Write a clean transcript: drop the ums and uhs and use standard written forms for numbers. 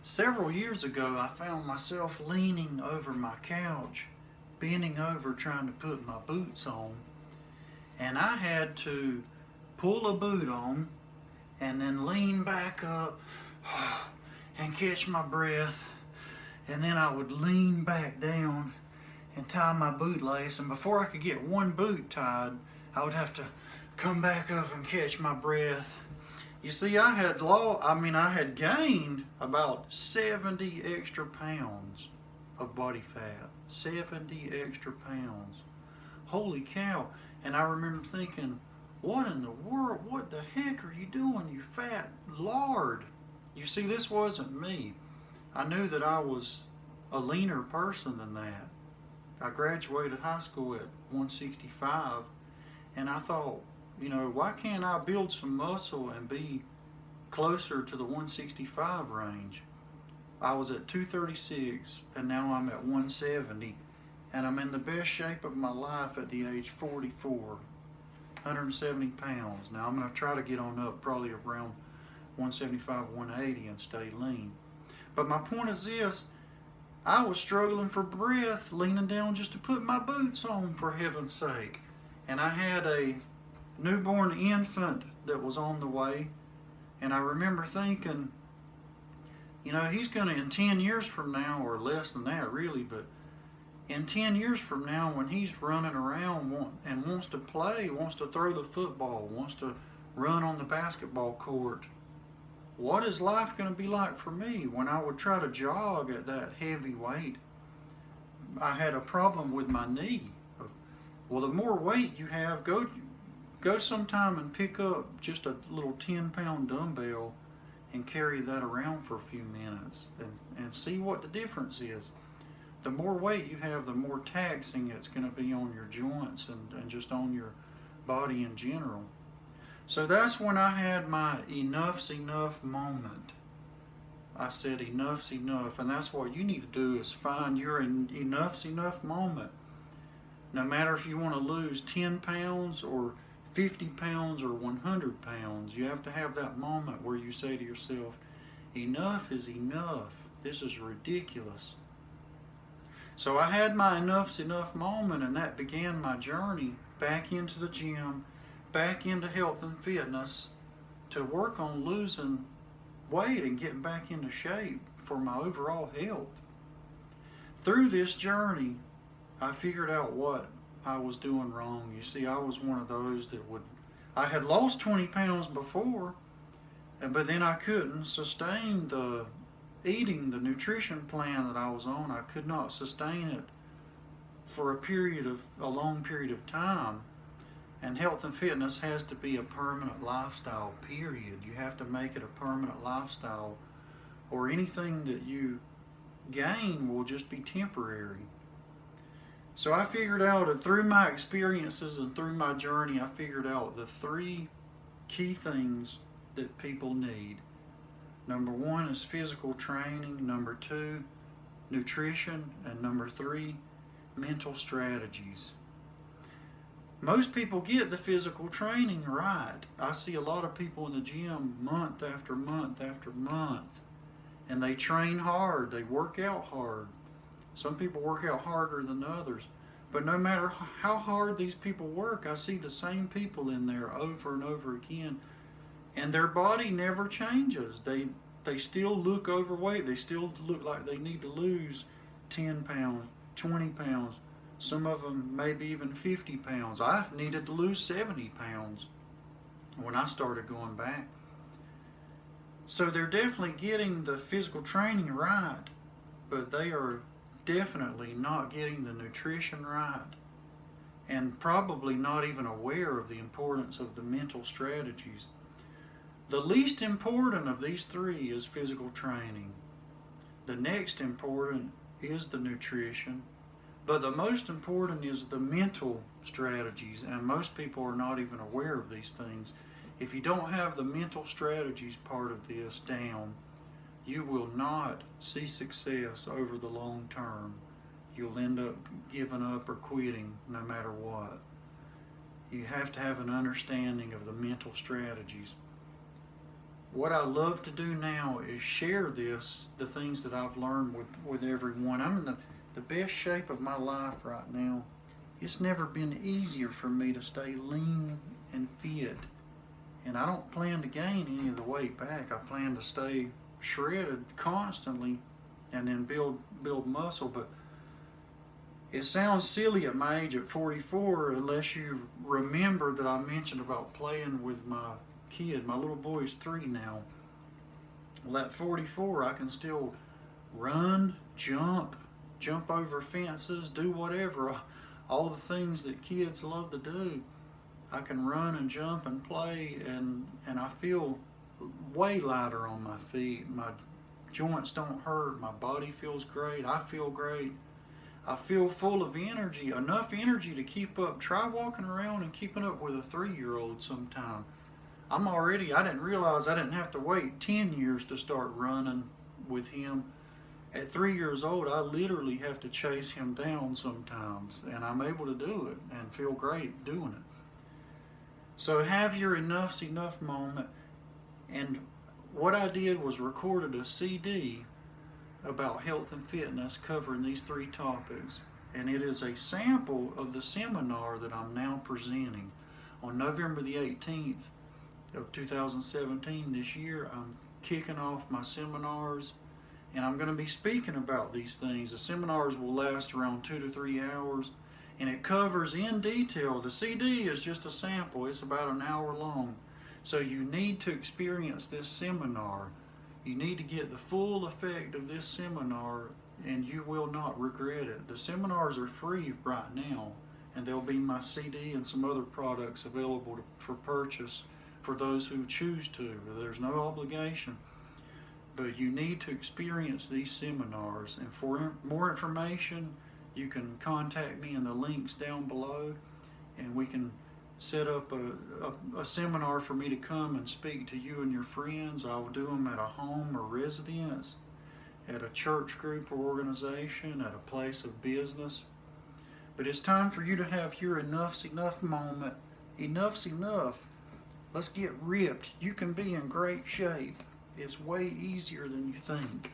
Several years ago, I found myself leaning over my couch, bending over trying to put my boots on, and I had to pull a boot on and then lean back up and catch my breath, and then I would lean back down and tie my bootlace, and before I could get one boot tied, I would have to come back up and catch my breath. You see, I had gained about 70 extra pounds of body fat. 70 extra pounds. Holy cow. And I remember thinking, what in the world, what the heck are you doing, you fat lard? You see, this wasn't me. I knew that I was a leaner person than that. I graduated high school at 165, and I thought, why can't I build some muscle and be closer to the 165 range? I was at 236, and now I'm at 170, and I'm in the best shape of my life at the age 44, 170 pounds. Now I'm going to try to get on up probably around 175, 180 and stay lean. But my point is this, I was struggling for breath, leaning down just to put my boots on, for heaven's sake. And I had a newborn infant that was on the way, and I remember thinking, he's going to, in 10 years from now, or less than that really, but in 10 years from now, when he's running around and wants to play, wants to throw the football, wants to run on the basketball court, what is life going to be like for me when I would try to jog at that heavy weight? I had a problem with my knee. Well, the more weight you have, go sometime and pick up just a little 10-pound dumbbell and carry that around for a few minutes and see what the difference is. The more weight you have, the more taxing it's going to be on your joints and just on your body in general. So that's when I had my enough's enough moment. I said enough's enough, and that's what you need to do, is find your enough's enough moment. No matter if you want to lose 10 pounds or 50 pounds or 100 pounds, you have to have that moment where you say to yourself, enough is enough. This is ridiculous. So I had my enough's enough moment, and that began my journey back into the gym, back into health and fitness, to work on losing weight and getting back into shape for my overall health. Through this journey, I figured out what I was doing wrong. You see, I was one of those I had lost 20 pounds before, but then I couldn't sustain the nutrition plan that I was on. I could not sustain it for a long period of time. And health and fitness has to be a permanent lifestyle, period. You have to make it a permanent lifestyle, or anything that you gain will just be temporary. So I figured out, through my experiences and through my journey, I figured out the 3 key things that people need. Number 1 is physical training. Number 2, nutrition. And number 3, mental strategies. Most people get the physical training right. I see a lot of people in the gym month after month after month, and they train hard, they work out hard. Some people work out harder than others, but no matter how hard these people work, I see the same people in there over and over again, and their body never changes. They still look overweight. They still look like they need to lose 10 pounds, 20 pounds. Some of them maybe even 50 pounds. I needed to lose 70 pounds when I started going back. So they're definitely getting the physical training right, but they are definitely not getting the nutrition right, and probably not even aware of the importance of the mental strategies. The least important of these 3 is physical training. The next important is the nutrition. But the most important is the mental strategies, and most people are not even aware of these things. If you don't have the mental strategies part of this down, you will not see success over the long term. You'll end up giving up or quitting no matter what. You have to have an understanding of the mental strategies. what I love to do now is share the things that I've learned with everyone. I'm in the best shape of my life right now. It's never been easier for me to stay lean and fit. And I don't plan to gain any of the weight back. I plan to stay shredded constantly and then build muscle. But it sounds silly at my age at 44 unless you remember that I mentioned about playing with my kid. My little boy is 3 now. Well, at 44, I can still run, jump over fences, do whatever. All the things that kids love to do. I can run and jump and play, and I feel way lighter on my feet. My joints don't hurt. My body feels great. I feel great. I feel full of energy, enough energy to keep up. Try walking around and keeping up with a 3-year-old sometime. I didn't realize I didn't have to wait 10 years to start running with him. At 3 years old, I literally have to chase him down sometimes, and I'm able to do it and feel great doing it. So have your enough's enough moment. And what I did was recorded a CD about health and fitness covering these 3 topics. And it is a sample of the seminar that I'm now presenting. On November the 18th of 2017 this year, I'm kicking off my seminars, and I'm going to be speaking about these things. The seminars will last around 2 to 3 hours, and it covers in detail. The CD is just a sample. It's about an hour long. So you need to experience this seminar. You need to get the full effect of this seminar, and you will not regret it. The seminars are free right now, and there'll be my CD and some other products available for purchase for those who choose to. There's no obligation. But you need to experience these seminars. And for more information, you can contact me in the links down below, and we can set up a seminar for me to come and speak to you and your friends. I will do them at a home or residence, at a church group or organization, at a place of business. But it's time for you to have your enough's enough moment. Enough's enough. Let's get ripped. You can be in great shape. It's way easier than you think.